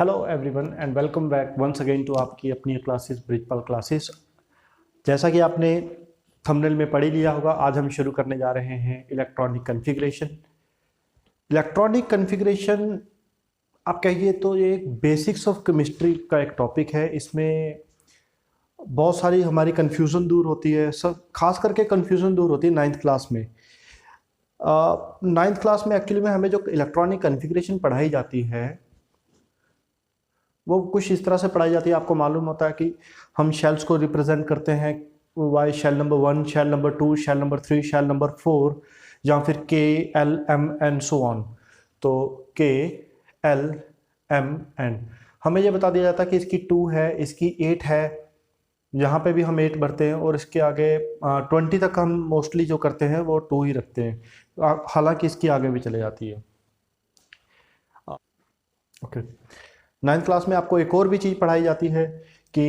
Hello everyone and welcome back once again to आपकी अपनी classes Brijpal classes. जैसा कि आपने थंबनेल में पढ़ ही लिया होगा, आज हम शुरू करने जा रहे हैं इलेक्ट्रॉनिक कॉन्फ़िगरेशन। इलेक्ट्रॉनिक कॉन्फ़िगरेशन आप कहिए तो ये एक बेसिक्स ऑफ केमिस्ट्री का एक टॉपिक है। इसमें बहुत सारी हमारी कन्फ्यूज़न दूर होती है, सब खास करके कन्फ्यूज़न दूर होती है नाइन्थ क्लास में। नाइन्थ क्लास में एक्चुअली में हमें जो इलेक्ट्रॉनिक कॉन्फ़िगरेशन पढ़ाई जाती है वो कुछ इस तरह से पढ़ाई जाती है। आपको मालूम होता है कि हम शेल्स को रिप्रेजेंट करते हैं, why shell number 1, shell number 2, shell number 3, shell number 4, या फिर K L M N so on. तो के एल एम एन हमें ये बता दिया जाता है कि इसकी 2 है, इसकी 8 है, यहाँ पे भी हम 8 भरते हैं, और इसके आगे 20 तक हम मोस्टली जो करते हैं वो 2 ही रखते हैं, हालांकि इसकी आगे भी चले जाती है। ओके, नाइन्थ क्लास में आपको एक और भी चीज़ पढ़ाई जाती है कि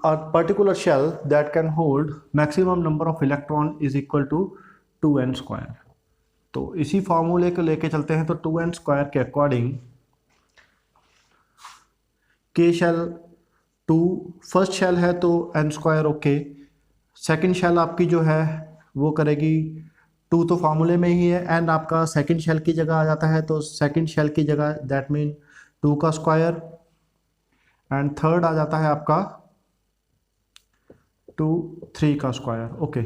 a particular shell that can hold maximum number of electron is equal to 2n square. तो इसी फार्मूले को लेके चलते हैं। तो 2n स्क्वायर के अकॉर्डिंग के शेल 2 फर्स्ट शेल है तो n square okay, second shell आपकी जो है वो करेगी 2, तो फार्मूले में ही है, n आपका सेकंड शेल की जगह आ जाता है, तो सेकंड शेल की जगह दैट मीन 2 का स्क्वायर, एंड थर्ड आ जाता है आपका 2, 3 का स्क्वायर। ओके,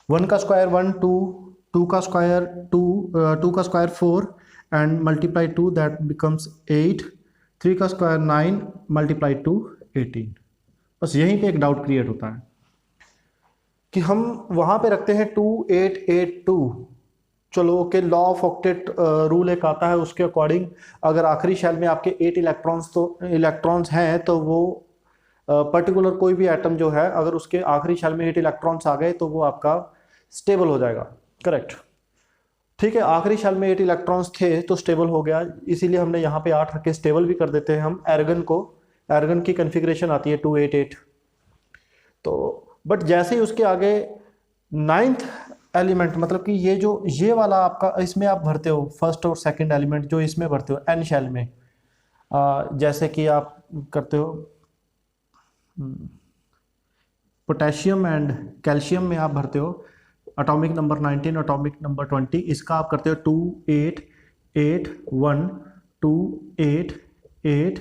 1 का स्क्वायर 1, 2, 2 का स्क्वायर 2, 2 का square 4 and multiply 2 that becomes 8, 3 का स्क्वायर 9 मल्टीप्लाई 2 18। बस यहीं पे एक डाउट क्रिएट होता है कि हम वहाँ पे रखते हैं 2 8 8 2। चलो okay, law of octet rule एक आता है, उसके अकॉर्डिंग अगर आखिरी शेल में आपके 8 इलेक्ट्रॉन्स हैं तो वो पर्टिकुलर कोई भी एटम जो है अगर उसके आखिरी शेल में 8 इलेक्ट्रॉन्स आ गए तो वो आपका स्टेबल हो जाएगा। करेक्ट, ठीक है। आखिरी शेल में 8 इलेक्ट्रॉन्स थे तो स्टेबल हो गया, इसीलिए हमने यहाँ पे 8 रख के स्टेबल भी कर देते हैं हम। एर्गन की कन्फिग्रेशन आती है 288। तो बट जैसे ही उसके आगे 9th एलिमेंट, मतलब कि ये वाला आपका इसमें आप भरते हो फर्स्ट और सेकंड एलिमेंट जो इसमें भरते हो एन शेल में, जैसे कि आप करते हो पोटेशियम एंड कैल्शियम में आप भरते हो एटॉमिक नंबर 19, एटॉमिक नंबर 20, इसका आप करते हो 2 8 8 1 2 8 8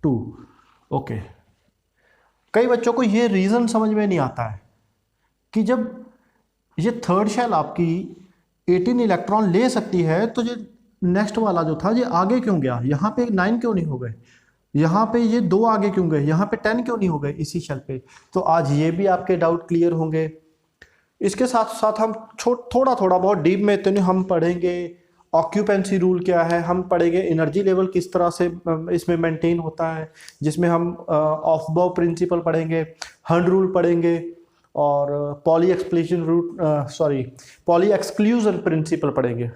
2। ओके, कई बच्चों को ये रीज़न समझ में नहीं आता है कि जब ये थर्ड शेल आपकी 18 इलेक्ट्रॉन ले सकती है तो ये नेक्स्ट वाला जो था ये आगे क्यों गया, यहाँ पे 9 क्यों नहीं हो गए, यहाँ पे ये 2 आगे क्यों गए, यहाँ पे 10 क्यों नहीं हो गए इसी शेल पे। तो आज ये भी आपके डाउट क्लियर होंगे। इसके साथ साथ हम थोड़ा थोड़ा बहुत डीप में तो नहीं, हम पढ़ेंगे ऑक्यूपेंसी रूल क्या है, हम पढ़ेंगे एनर्जी लेवल किस तरह से इसमें मेंटेन होता है, जिसमें हम ऑफ बॉ प्रिंसिपल पढ़ेंगे, हंड रूल पढ़ेंगे, और पॉली एक्सक्लूजन प्रिंसिपल पढ़ेंगे।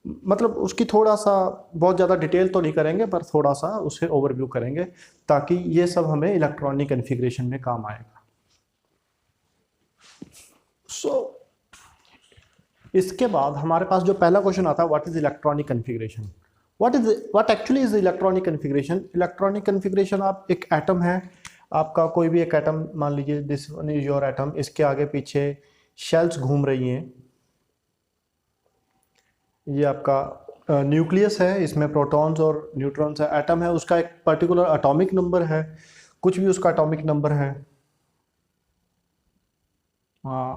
मतलब उसकी थोड़ा सा बहुत ज़्यादा डिटेल तो नहीं करेंगे पर थोड़ा सा उसे ओवरव्यू करेंगे ताकि ये सब हमें इलेक्ट्रॉनिक कॉन्फ़िगरेशन में काम आएगा। इसके बाद हमारे पास जो पहला क्वेश्चन आता है, what is electronic configuration. What actually is electronic configuration. Electronic configuration, आप एक एटम है, आपका कोई भी एक एटम मान लीजिए, this one is your atom, इसके आगे पीछे शेल्स घूम रही हैं, ये आपका न्यूक्लियस है, इसमें प्रोटॉन्स और न्यूट्रॉन्स है, एटम है, उसका एक पर्टिकुलर एटॉमिक नंबर है, कुछ भी उसका एटॉमिक नंबर है,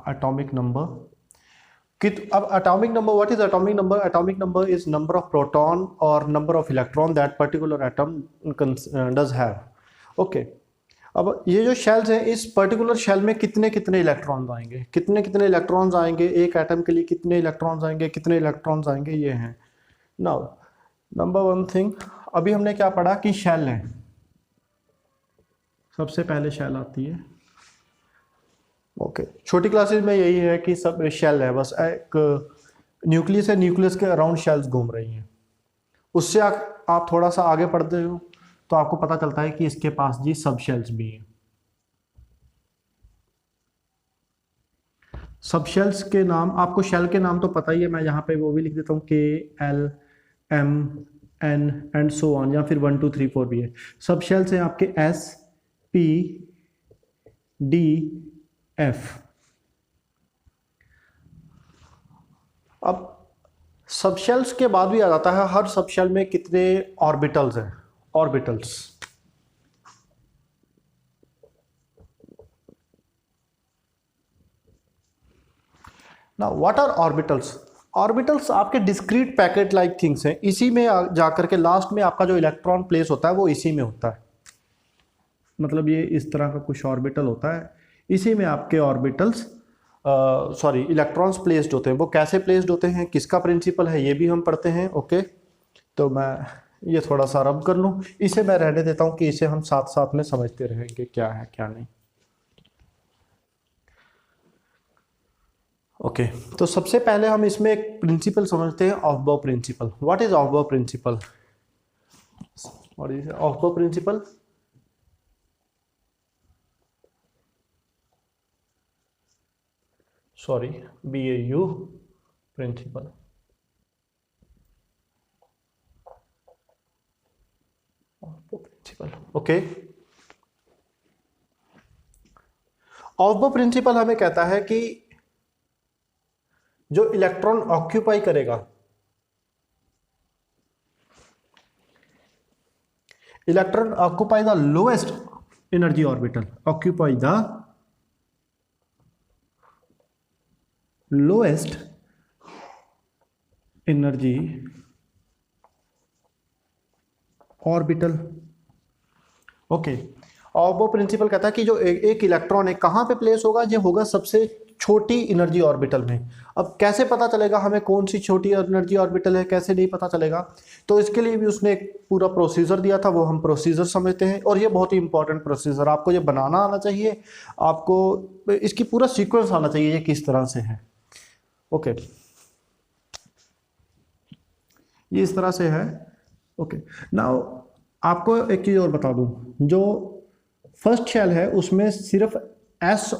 एटॉमिक नंबर अब atomic number, what is atomic number. Atomic number is number of proton और number of electron that particular atom does have. Okay, अब ये जो शेल्स हैं, इस पर्टिकुलर शेल में कितने कितने इलेक्ट्रॉन्स आएंगे, कितने कितने इलेक्ट्रॉन्स आएंगे, एक एटम के लिए कितने इलेक्ट्रॉन्स आएंगे, कितने इलेक्ट्रॉन्स आएंगे, ये हैं। नाउ नंबर वन थिंग, अभी हमने क्या पढ़ा कि शेल है, सबसे पहले शेल आती है। ओके, छोटी क्लासेस में यही है कि सब शेल है, बस एक न्यूक्लियस है, न्यूक्लियस के अराउंड शेल्स घूम रही हैं। उससे आप थोड़ा सा आगे पढ़ते हो तो आपको पता चलता है कि इसके पास जी सब शेल्स भी हैं। सब शेल्स के नाम, आपको शेल के नाम तो पता ही है, मैं यहाँ पे वो भी लिख देता हूँ, K L M N and so on, या फिर 1 2 3 4 भी है। सब शेल्स हैं आपके एस पी डी एफ। अब सब शेल्स के बाद भी आ जाता है हर सब शेल में कितने ऑर्बिटल्स हैं, ऑर्बिटल्स। ना व्हाट आर ऑर्बिटल्स? ऑर्बिटल्स आपके डिस्क्रीट पैकेट लाइक थिंग्स हैं, इसी में जाकर के लास्ट में आपका जो इलेक्ट्रॉन प्लेस होता है वो इसी में होता है। मतलब ये इस तरह का कुछ ऑर्बिटल होता है, इसी में आपके ऑर्बिटल्स सॉरी इलेक्ट्रॉन्स प्लेस्ड होते हैं। वो कैसे प्लेस्ड होते हैं, किसका प्रिंसिपल है, ये भी हम पढ़ते हैं। ओके, तो मैं ये थोड़ा सा रब कर लूँ, इसे मैं रहने देता हूँ कि इसे हम साथ साथ में समझते रहेंगे क्या है क्या नहीं। ओके, तो सबसे पहले हम इसमें एक प्रिंसिपल समझते हैं, aufbau principle. What is aufbau principle? What is aufbau principle? Sorry, BAU principle. Okay, aufbau principle हमें कहता है कि जो इलेक्ट्रॉन ऑक्यूपाई करेगा, electron occupy the lowest energy orbital, occupy the lowest energy orbital. Okay, aufbau principle कहता है कि जो एक इलेक्ट्रॉन है कहाँ पे प्लेस होगा, ये होगा सबसे छोटी एनर्जी ऑर्बिटल में। अब कैसे पता चलेगा हमें कौन सी छोटी एनर्जी ऑर्बिटल है, कैसे नहीं पता चलेगा? तो इसके लिए भी उसने एक पूरा प्रोसीजर दिया था, वो हम प्रोसीजर समझते हैं। और ये बहुत ही इंपॉर्टेंट प्रोसीजर, आपको ये बनाना आना चाहिए, आपको इसकी पूरा सीक्वेंस आना चाहिए, ये किस तरह से है। ओके, ये इस तरह से है। ओके, नाउ आपको एक चीज़ और बता दूं, जो फर्स्ट शेल है उसमें सिर्फ एस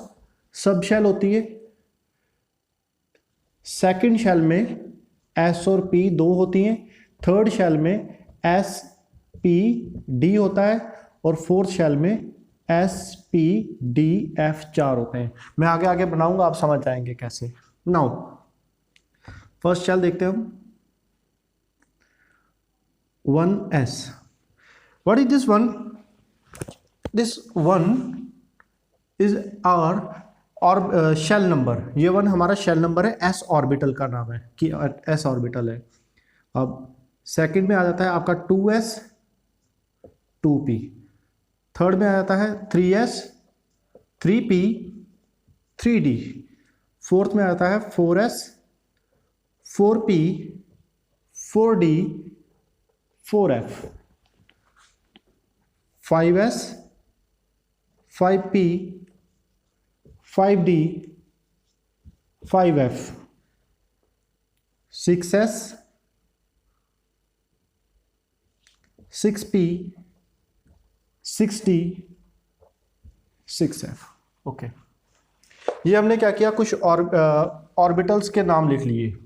सब शेल होती है, सेकंड शेल में एस और पी दो होती हैं, थर्ड शेल में एस पी डी होता है, और फोर्थ शेल में एस पी डी एफ 4 होते हैं। मैं आगे आगे बनाऊंगा, आप समझ जाएंगे कैसे। नाउ फर्स्ट शेल देखते हैं हम, 1s। What is this one? This one is our और शेल नंबर, ये वन हमारा शेल नंबर है, s ऑर्बिटल का नाम है कि s ऑर्बिटल है। अब सेकंड में आ जाता है आपका 2s 2p, थर्ड में आ जाता है 3s 3p 3d, फोर्थ में आता है 4s 4p 4d 4f, 5s 5p 5d 5f, 6s 6p 6d 6f। Okay, ये हमने क्या किया, कुछ ऑर्बिटल्स के नाम लिख लिए।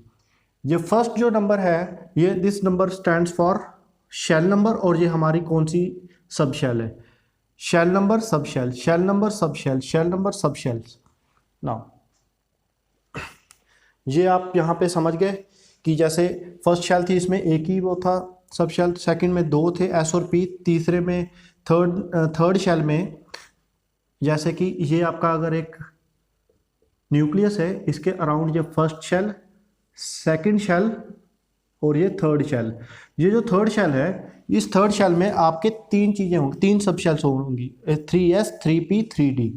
ये फर्स्ट जो नंबर है, ये this number stands for shell number, और ये हमारी कौन सी सब शेल है, shell number subshell, shell number subshell, shell number subshells. Now ये आप यहाँ पे समझ गए कि जैसे फर्स्ट शेल थी, इसमें एक ही वो था सब शेल, सेकंड में दो थे एस और पी, तीसरे में थर्ड शेल में जैसे कि ये आपका अगर एक न्यूक्लियस है, इसके अराउंड ये फर्स्ट शेल, सेकंड शेल और ये थर्ड शेल। ये जो थर्ड शेल है, इस थर्ड शेल में आपके तीन चीज़ें होंगी, तीन सब शेल्स होंगी, 3s 3p 3d।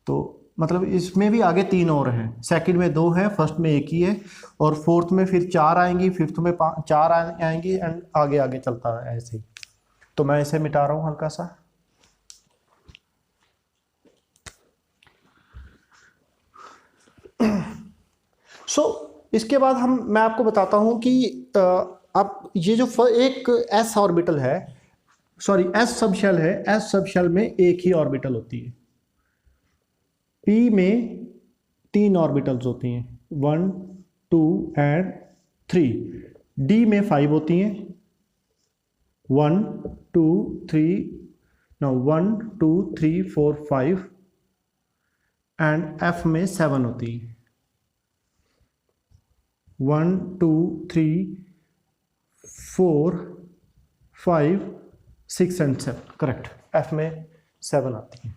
तो मतलब इसमें भी आगे तीन और हैं, सेकंड में दो हैं, फर्स्ट में एक ही है, और फोर्थ में फिर 4 आएंगी, फिफ्थ में 4 आएंगी, एंड आगे आगे चलता है ऐसे ही। तो मैं इसे मिटा रहा हूँ हल्का सा। इसके बाद मैं आपको बताता हूं कि अब ये जो एक एस ऑर्बिटल है, सॉरी एस सब शेल है, एस सब शेल में एक ही ऑर्बिटल होती है, पी में 3 ऑर्बिटल्स होती हैं, 1 2 एंड 3, डी में 5 होती हैं, 1 2 3 नो 1 2 3 4 5 एंड एफ में 7 होती है। 1 2 3 4 5 6 एंड 7 करेक्ट, एफ में 7 आती है।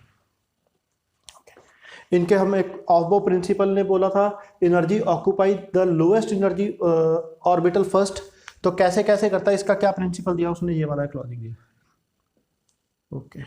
इनके हम एक ऑफबो प्रिंसिपल ने बोला था energy occupy the lowest energy orbital first, तो कैसे कैसे करता है, इसका क्या प्रिंसिपल दिया उसने, ये वाला क्लॉजिंग दिया। ओके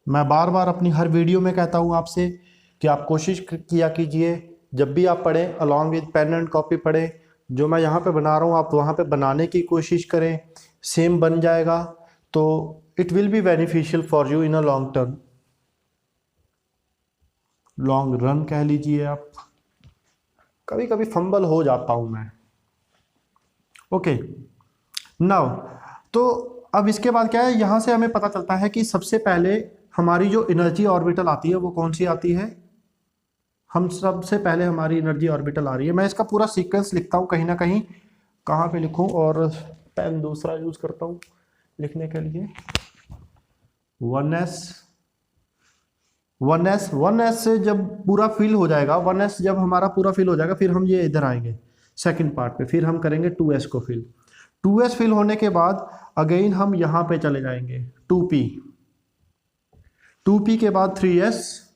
मैं बार बार अपनी हर वीडियो में कहता हूँ आपसे कि आप कोशिश किया कीजिए जब भी आप पढ़ें along with pen and copy पढ़ें, जो मैं यहाँ पे बना रहा हूँ आप वहाँ पे बनाने की कोशिश करें, सेम बन जाएगा तो it will be beneficial for you in a long term, long run कह लीजिए आप। कभी कभी फंबल हो जाता हूँ मैं। ओके नाउ तो अब इसके बाद क्या है, यहाँ से हमें पता चलता है कि सबसे पहले हमारी जो एनर्जी ऑर्बिटल आती है वो कौन सी आती है, हम सबसे पहले हमारी एनर्जी ऑर्बिटल आ रही है। मैं इसका पूरा सीक्वेंस लिखता हूँ कहीं ना कहीं, कहाँ पे लिखूँ, और पेन दूसरा यूज करता हूँ लिखने के लिए। 1s से जब पूरा फिल हो जाएगा, 1s जब हमारा पूरा फिल हो जाएगा फिर हम ये इधर आएंगे सेकंड पार्ट पे, फिर हम करेंगे 2s को फिल। 2s फिल होने के बाद अगेन हम यहाँ पे चले जाएंगे 2p, 2p के बाद 3s,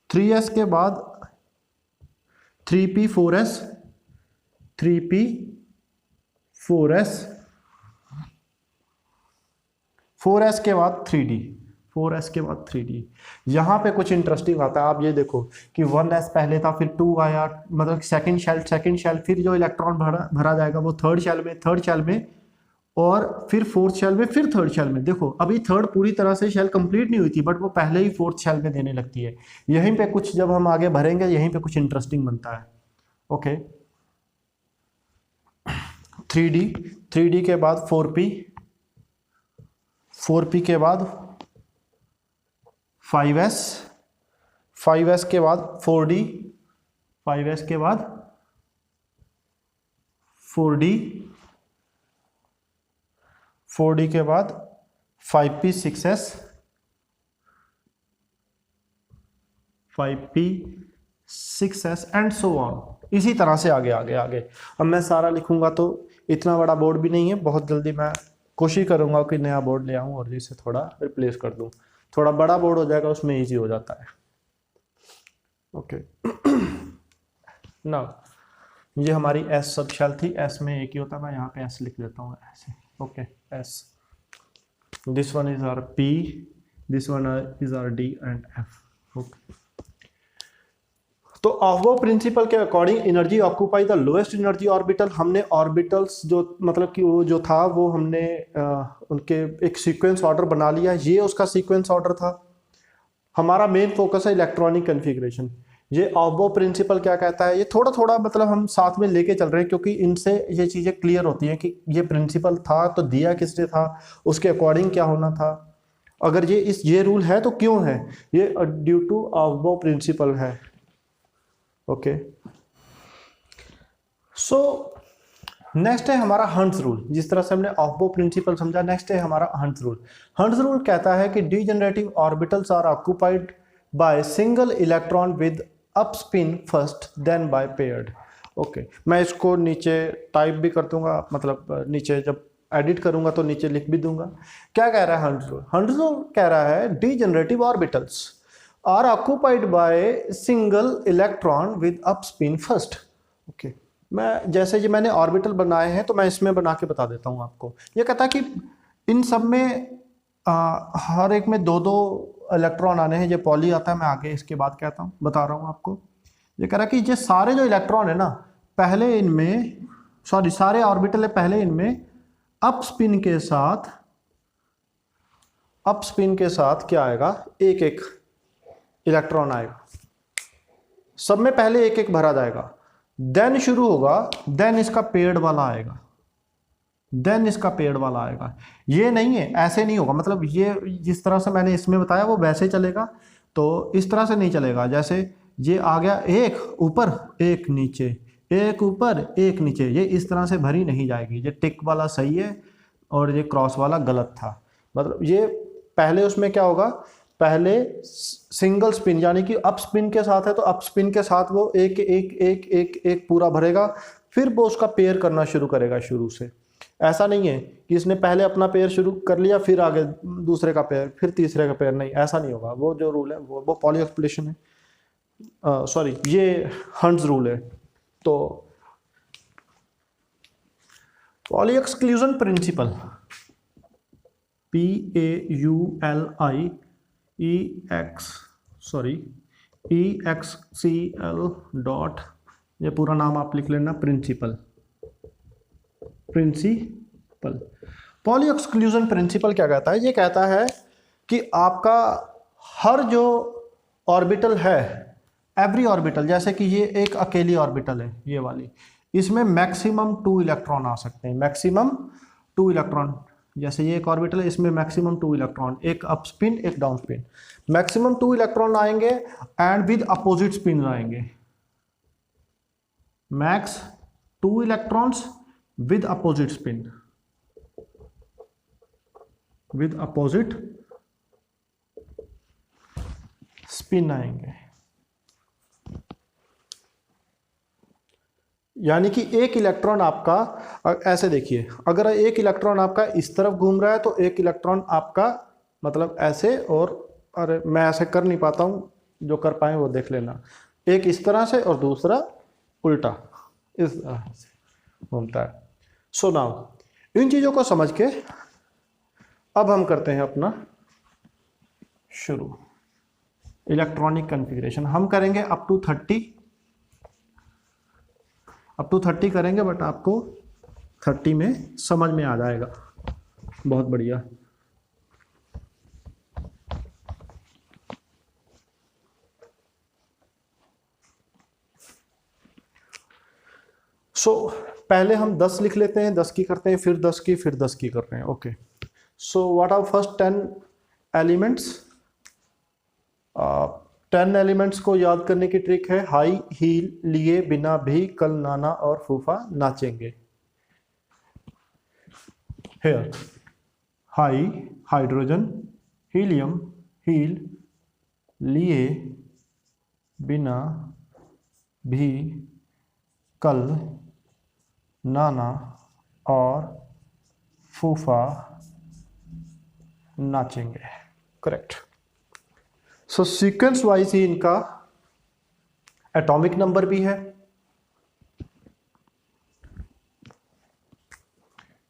3s के बाद 3p 4s, 3p 4s, 4s के बाद 3d, 4s के बाद 3d। यहाँ पे कुछ इंटरेस्टिंग आता है, आप ये देखो कि 1s पहले था, फिर 2 आया, मतलब सेकंड शेल, फिर जो इलेक्ट्रॉन भरा जाएगा वो थर्ड शेल में, और फिर फोर्थ शेल में, फिर थर्ड शेल में। देखो अभी थर्ड पूरी तरह से शेल कंप्लीट नहीं हुई थी बट वो पहले ही फोर्थ शेल में देने लगती है। यहीं पे कुछ जब हम आगे भरेंगे यहीं पे कुछ इंटरेस्टिंग बनता है। ओके 3d के बाद 4p, 4p के बाद 5s, 5s के बाद 4d, 5s के बाद 4d, 4d के बाद 5p 6s, 5p 6s and so on, इसी तरह से आगे आगे आगे। अब मैं सारा लिखूंगा तो इतना बड़ा बोर्ड भी नहीं है, बहुत जल्दी मैं कोशिश करूंगा कि नया बोर्ड ले आऊं और इसे थोड़ा रिप्लेस कर दूं। थोड़ा बड़ा बोर्ड हो जाएगा उसमें इजी हो जाता है। ओके नाउ ये हमारी एस सब शेल थी, एस में एक ही होता है, मैं यहाँ पे एस लिख देता हूँ ऐसे। Okay S, this one is R P, this one is R D and F. Okay तो ऑफबो प्रिंसिपल के according energy occupy the lowest energy orbital, हमने ऑर्बिटल्स जो मतलब कि वो जो था वो हमने उनके एक सीक्वेंस ऑर्डर बना लिया, ये उसका सीक्वेंस ऑर्डर था। हमारा मेन फोकस है इलेक्ट्रॉनिक कन्फिग्रेशन। ये ऑफबो प्रिंसिपल क्या कहता है, ये थोड़ा थोड़ा मतलब हम साथ में लेके चल रहे हैं क्योंकि इनसे ये चीज़ें क्लियर होती हैं कि ये प्रिंसिपल था तो दिया किसने था, उसके अकॉर्डिंग क्या होना था, अगर ये रूल है तो क्यों है, ये ड्यू टू ऑफबो प्रिंसिपल है। ओके सो नेक्स्ट है हमारा हंट्स रूल। जिस तरह से हमने ऑफबो प्रिंसिपल समझा, नेक्स्ट है हमारा हंट्स रूल। हंट्स रूल कहता है कि degenerative orbitals are occupied by single electron with up spin first then by paired. Okay मैं इसको नीचे टाइप भी कर दूंगा, मतलब नीचे जब एडिट करूंगा तो नीचे लिख भी दूंगा। क्या कह रहा है हंट्स रूल? हंट्स रूल कह रहा है degenerative orbitals are occupied by single electron with up spin first। Okay मैं जैसे ये मैंने ऑर्बिटल बनाए हैं तो मैं इसमें बना के बता देता हूँ आपको। ये कहता है कि इन सब में हर एक में दो दो इलेक्ट्रॉन आने हैं। ये पॉली आता है, मैं आगे इसके बाद कहता हूँ, बता रहा हूँ आपको। ये कह रहा है कि ये सारे जो इलेक्ट्रॉन है ना, पहले इनमें सारे ऑर्बिटल है, पहले इनमें अप स्पिन के साथ क्या आएगा, एक एक इलेक्ट्रॉन आएगा। सब में पहले एक एक भरा जाएगा, देन शुरू होगा, देन इसका पेयर्ड वाला आएगा। देन इसका पेड वाला आएगा। ये नहीं है, ऐसे नहीं होगा, मतलब ये जिस तरह से मैंने इसमें बताया वो वैसे चलेगा, तो इस तरह से नहीं चलेगा। जैसे ये आ गया एक ऊपर एक नीचे, एक ऊपर एक नीचे, ये इस तरह से भरी नहीं जाएगी। ये टिक वाला सही है और ये क्रॉस वाला गलत था। मतलब ये पहले उसमें क्या होगा, पहले सिंगल स्पिन यानी कि अप स्पिन के साथ है तो अप स्पिन के साथ वो एक एक एक एक एक पूरा भरेगा, फिर वो उसका पेयर करना शुरू करेगा शुरू से। ऐसा नहीं है कि इसने पहले अपना पेयर शुरू कर लिया फिर आगे दूसरे का पेयर फिर तीसरे का पेयर, नहीं ऐसा नहीं होगा। वो जो रूल है वो पॉली एक्सप्लेशन है, सॉरी ये हंट्स रूल है। तो poly exclusion principle, PAULIEXCL dot, ये पूरा नाम आप लिख लेना, प्रिंसिपल। पॉली एक्सक्लूजन प्रिंसिपल क्या कहता है, ये कहता है कि आपका हर जो ऑर्बिटल है, एवरी ऑर्बिटल, जैसे कि ये एक अकेली ऑर्बिटल है ये वाली, इसमें मैक्सिमम 2 इलेक्ट्रॉन आ सकते हैं, मैक्सिमम 2 इलेक्ट्रॉन। जैसे ये एक ऑर्बिटल है, इसमें मैक्सिमम 2 इलेक्ट्रॉन, एक अप स्पिन एक डाउन स्पिन, मैक्सिमम 2 इलेक्ट्रॉन आएंगे एंड विद अपोजिट स्पिन आएंगे। Max 2 electrons with opposite spin, with opposite spin आएंगे। यानी कि एक इलेक्ट्रॉन आपका, ऐसे देखिए, अगर एक इलेक्ट्रॉन आपका इस तरफ घूम रहा है तो एक इलेक्ट्रॉन आपका मतलब ऐसे, और अरे मैं ऐसे कर नहीं पाता हूँ, जो कर पाए वो देख लेना, एक इस तरह से और दूसरा उल्टा इस तरह से घूमता है। सो नाउ इन चीज़ों को समझ के अब हम करते हैं अपना शुरू। इलेक्ट्रॉनिक कॉन्फ़िगरेशन हम करेंगे अप टू 30 करेंगे, बट आपको 30 में समझ में आ जाएगा। बहुत बढ़िया। सो पहले हम 10 लिख लेते हैं, 10 की करते हैं, फिर 10 की, फिर 10 की करते हैं। Okay, so what are first 10 elements. 10 elements को याद करने की ट्रिक है, हाई हील लिए बिना भी कल नाना और फूफा नाचेंगे। Here hi hydrogen, helium heel, लिए बिना भी कल नाना और फूफा नाचेंगे। करेक्ट। सो सीक्वेंस वाइज ही इनका एटॉमिक नंबर भी है।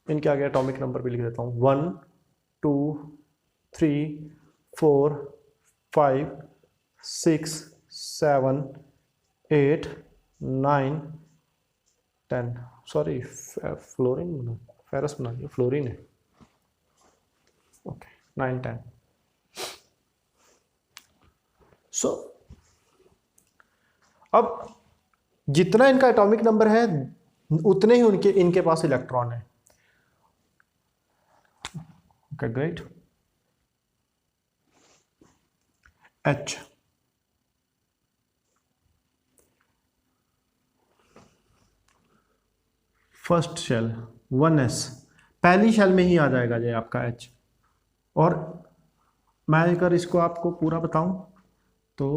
इनके आगे एटॉमिक नंबर भी लिख देता हूं, 1 2 3 4 5 6 7 8 9 10। सॉरी फ्लोरीन, फेरस बना दिया, फ्लोरीन है। ओके 9 10। सो अब जितना इनका एटॉमिक नंबर है उतने ही इनके पास इलेक्ट्रॉन है। Okay great. H first shell 1s, पहली शेल में ही आ जाएगा ये आपका H। और मैं अगर इसको आपको पूरा बताऊं तो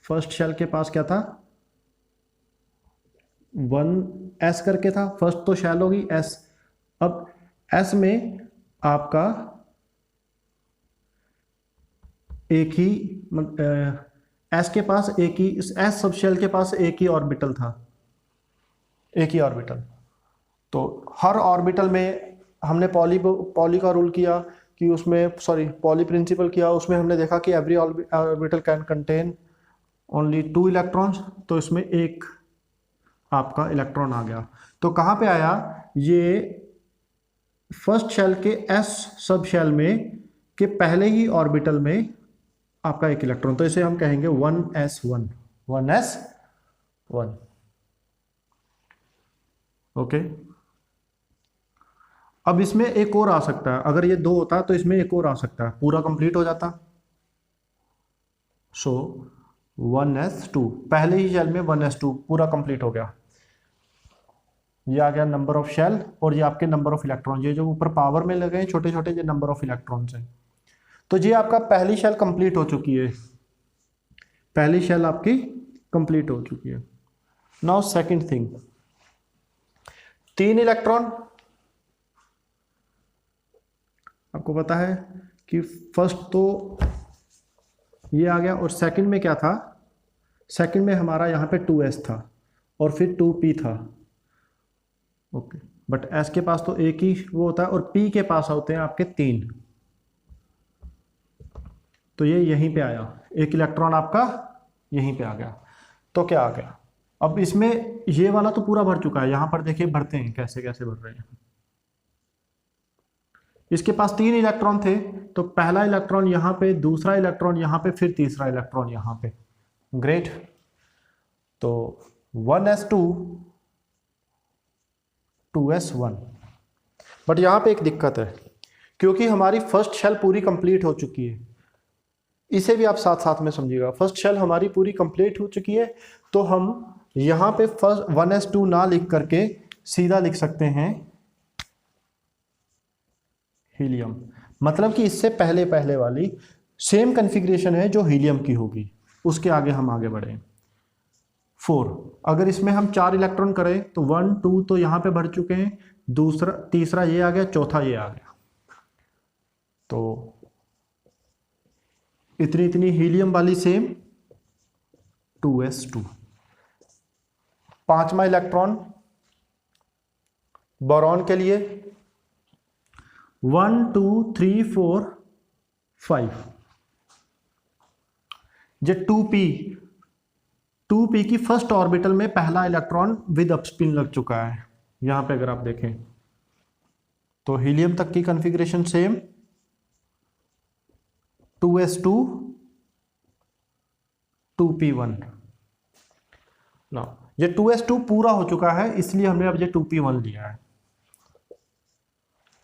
फर्स्ट शेल के पास क्या था, 1s करके था, फर्स्ट तो शेल होगी S। अब S में आपका एक ही S के पास एक ही, इस S सब शेल के पास एक ही ऑर्बिटल था, एक ही ऑर्बिटल। तो हर ऑर्बिटल में हमने पॉली का रूल किया कि उसमें, सॉरी पॉली प्रिंसिपल किया, उसमें हमने देखा कि every orbital can contain only 2 electrons, तो इसमें एक आपका इलेक्ट्रॉन आ गया। तो कहाँ पे आया ये, फर्स्ट शेल के S सब शेल में के पहले ही ऑर्बिटल में आपका एक इलेक्ट्रॉन, तो इसे हम कहेंगे 1s1, 1s1। ओके अब इसमें एक और आ सकता है, अगर ये 2 होता तो इसमें एक और आ सकता है, पूरा कंप्लीट हो जाता। सो 1s2, पहले ही शेल में 1s2 पूरा कंप्लीट हो गया। ये आ गया नंबर ऑफ शेल, और ये आपके नंबर ऑफ इलेक्ट्रॉन, ये जो ऊपर पावर में लगे हैं छोटे छोटे, ये नंबर ऑफ इलेक्ट्रॉन्स हैं। तो ये आपका पहली शेल कंप्लीट हो चुकी है, पहली शेल आपकी कंप्लीट हो चुकी है। नाउ सेकंड थिंग, 3 इलेक्ट्रॉन, आपको पता है कि फर्स्ट तो ये आ गया, और सेकंड में क्या था, सेकंड में हमारा यहाँ पे 2s था और फिर 2p था। ओके, बट s के पास तो एक ही वो होता है, और p के पास होते हैं आपके 3, तो ये यहीं पे आया, एक इलेक्ट्रॉन आपका यहीं पे आ गया। तो क्या आ गया, अब इसमें ये वाला तो पूरा भर चुका है, यहां पर देखिए भरते हैं कैसे कैसे भर रहे हैं। इसके पास 3 इलेक्ट्रॉन थे, तो पहला इलेक्ट्रॉन यहां पे, दूसरा इलेक्ट्रॉन यहां पे, फिर तीसरा इलेक्ट्रॉन यहां पे। ग्रेट। तो 1s2 2s1, बट यहां पे एक दिक्कत है, क्योंकि हमारी फर्स्ट शेल पूरी कंप्लीट हो चुकी है, इसे भी आप साथ साथ में समझिएगा। फर्स्ट शेल हमारी पूरी कंप्लीट हो चुकी है, तो हम यहां पे फर्स्ट 1s2 ना लिख करके सीधा लिख सकते हैं हीलियम, मतलब कि इससे पहले पहले वाली सेम कॉन्फ़िगरेशन है जो हीलियम की होगी, उसके आगे हम आगे बढ़े। 4, अगर इसमें हम 4 इलेक्ट्रॉन करें तो 1 2 तो यहां पे भर चुके हैं, दूसरा तीसरा ये आ गया, चौथा ये आ गया, तो इतनी इतनी हीलियम वाली सेम 2s2। पांचवा इलेक्ट्रॉन बोरॉन के लिए 1 2 3 4 5, ये 2p की फर्स्ट ऑर्बिटल में पहला इलेक्ट्रॉन विद अपस्पिन लग चुका है। यहां पे अगर आप देखें तो हीलियम तक की कॉन्फ़िगरेशन सेम, 2s2 2p1। ना ये 2s2 पूरा हो चुका है, इसलिए हमने अब ये 2p1 लिया है।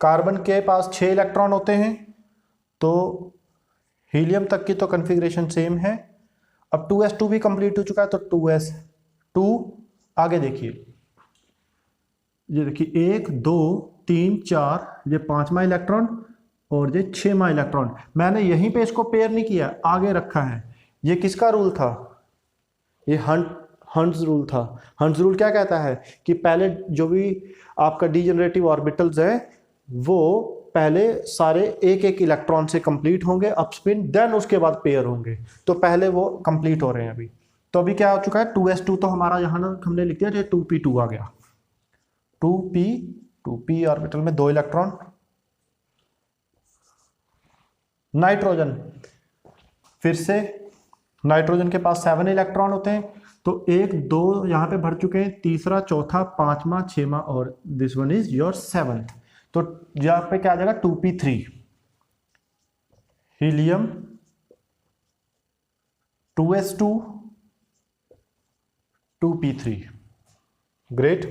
कार्बन के पास 6 इलेक्ट्रॉन होते हैं, तो हीलियम तक की तो कॉन्फ़िगरेशन सेम है। अब 2s2 भी कंप्लीट हो चुका है, तो 2s2 आगे देखिए, ये देखिए 1 2 3 4, ये 5वां इलेक्ट्रॉन और ये 6वां इलेक्ट्रॉन। मैंने यहीं पे इसको पेयर नहीं किया, आगे रखा है। ये किसका रूल था, ये हंट्स रूल था। हंट्स रूल क्या कहता है कि पहले जो भी आपका डीजेनरेटिव ऑर्बिटल्स है, वो पहले सारे एक एक इलेक्ट्रॉन से कंप्लीट होंगे अपस्पिन, देन उसके बाद पेयर होंगे। तो पहले वो कंप्लीट हो रहे हैं अभी। तो अभी क्या हो चुका है, 2s2 तो हमारा यहाँ ना हमने लिख दिया, 2p2 आ गया। 2p ऑर्बिटल में 2 इलेक्ट्रॉन। नाइट्रोजन, फिर से नाइट्रोजन के पास 7 इलेक्ट्रॉन होते हैं, तो 1 2 यहां पे भर चुके हैं, तीसरा चौथा 5वां 6वां, और this one is your 7th। तो यहां पे क्या आ जाएगा, 2p3, helium 2s2 2p3। Great.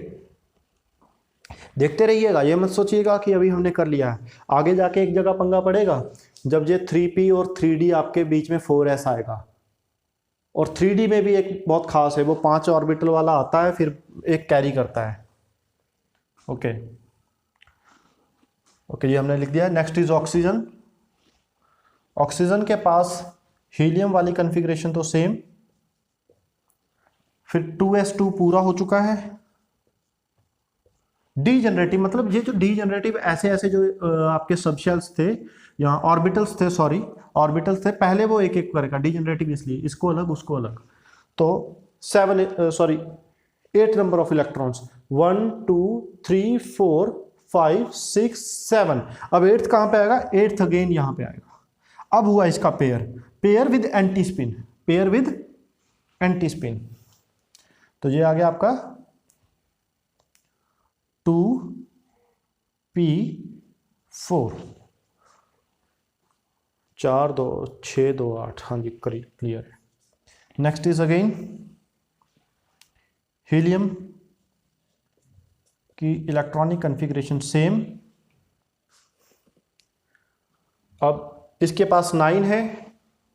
देखते रहिएगा, ये मत सोचिएगा कि अभी हमने कर लिया है, आगे जाके एक जगह पंगा पड़ेगा जब ये 3p और 3d आपके बीच में 4s आएगा। और 3d में भी एक बहुत खास है, वो 5 ऑर्बिटल वाला आता है, फिर एक कैरी करता है। ओके ओके, ये हमने लिख दिया। Next is oxygen. ऑक्सीजन के पास हीलियम वाली कॉन्फ़िगरेशन तो सेम, फिर 2s2 पूरा हो चुका है। डीजेनरेटिव, मतलब ये जो डीजेनरेटिव ऐसे ऐसे जो आपके सबशेल्स थे, यहाँ ऑर्बिटल्स थे, सॉरी ऑर्बिटल्स थे, पहले वो एक एक करेगा डीजेनरेटिव, इसलिए इसको अलग उसको अलग। तो 8 नंबर ऑफ इलेक्ट्रॉन्स, 1 2 3 4 5 6 7। अब 8th कहां पे आएगा, 8th अगेन यहां पे आएगा। अब हुआ इसका pair with anti spin, pair with anti spin. तो ये आ गया आपका 2p4, 4 2 6 2 8, हाँ जी क्लियर है। नेक्स्ट इज अगेन हीलियम की इलेक्ट्रॉनिक कॉन्फ़िगरेशन सेम, अब इसके पास 9 है,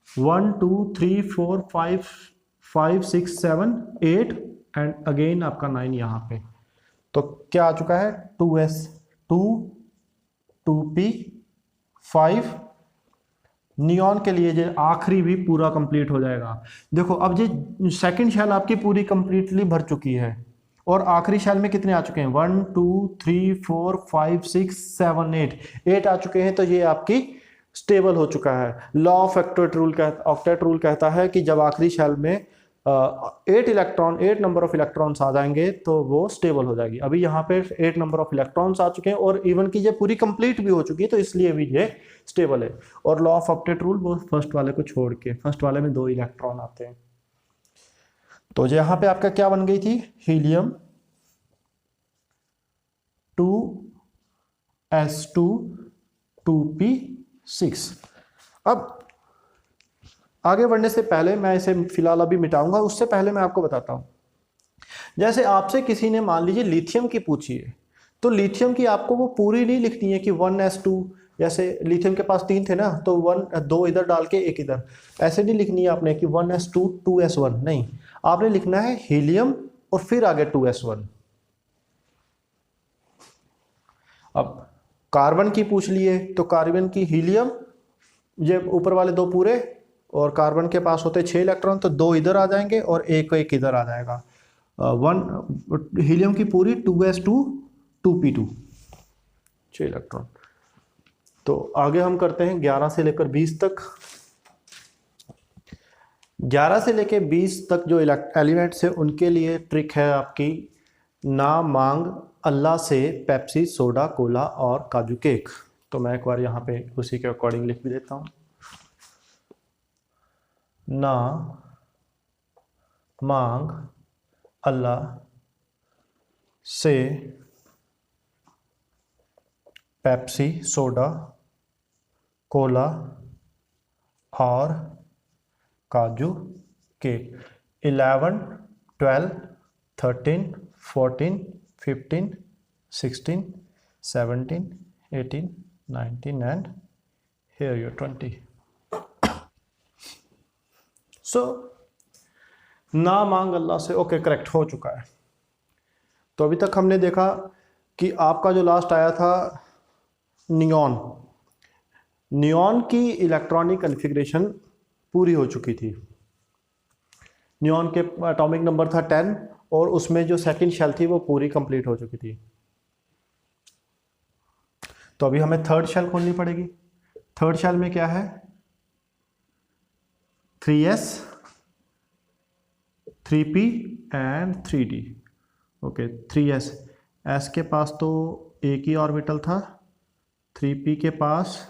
1 2 3 4 5 5 6 7 8 एंड अगेन आपका 9 यहाँ पे। तो क्या आ चुका है 2s 2 2p 5। नियॉन के लिए जो आखिरी भी पूरा कंप्लीट हो जाएगा। देखो अब ये सेकंड शेल आपकी पूरी कंप्लीटली भर चुकी है और आखिरी शेल में कितने आ चुके हैं 1 2 3 4 5 6 7 8 आ चुके हैं। तो ये आपकी स्टेबल हो चुका है। लॉ ऑफ ऑक्टेट रूल कहता है कि जब आखिरी शेल में 8 नंबर ऑफ इलेक्ट्रॉन्स आ जाएंगे तो वो स्टेबल हो जाएगी। अभी यहाँ पे 8 नंबर ऑफ इलेक्ट्रॉन्स आ चुके हैं और इवन की ये पूरी कंप्लीट भी हो चुकी है, तो इसलिए भी ये स्टेबल है। और लॉ ऑफ ऑक्टेट रूल वो फर्स्ट वाले को छोड़ के, फर्स्ट वाले में 2 इलेक्ट्रॉन आते हैं। तो यहाँ पे आपका क्या बन गई थी, हीलियम 2s2 2p6। अब आगे बढ़ने से पहले मैं इसे फिलहाल अभी मिटाऊंगा, उससे पहले मैं आपको बताता हूं। जैसे आपसे किसी ने मान लीजिए लिथियम की पूछी है, तो लिथियम की आपको वो पूरी नहीं लिखनी है कि 1s2, जैसे लिथियम के पास 3 थे ना, तो 2 इधर डाल के 1 इधर, ऐसे नहीं लिखनी है आपने कि 1s2 2s1, नहीं, आपने लिखना है हीलियम और फिर आगे 2s1। अब कार्बन की पूछ लिए तो कार्बन की हीलियम, ये ऊपर वाले 2 पूरे और कार्बन के पास होते 6 इलेक्ट्रॉन, तो 2 इधर आ जाएंगे और एक इधर आ जाएगा। हीलियम की पूरी 2s2 2p2 6 इलेक्ट्रॉन। तो आगे हम करते हैं 11 से लेकर 20 तक। 11 से लेकर 20 तक जो एलिमेंट्स है उनके लिए ट्रिक है आपकी, ना मांग अल्लाह से पेप्सी सोडा कोला और काजू केक। तो मैं एक बार यहाँ पे उसी के अकॉर्डिंग लिख भी देता हूँ। ना मांग अल्लाह से पेप्सी सोडा कोला और काजू केक। 11 12 13 14 15 16 17 18 19 and here you're 20। सो ना मांग अल्लाह से, ओके करेक्ट हो चुका है। तो अभी तक हमने देखा कि आपका जो लास्ट आया था नियॉन, नियॉन की इलेक्ट्रॉनिक कॉन्फ़िगरेशन पूरी हो चुकी थी। नियॉन के एटॉमिक नंबर था 10 और उसमें जो सेकंड शेल थी वो पूरी कंप्लीट हो चुकी थी। तो अभी हमें थर्ड शेल खोलनी पड़ेगी। थर्ड शेल में क्या है 3s 3p and 3d। Okay 3s, s के पास तो एक ही ऑर्बिटल था, 3p के पास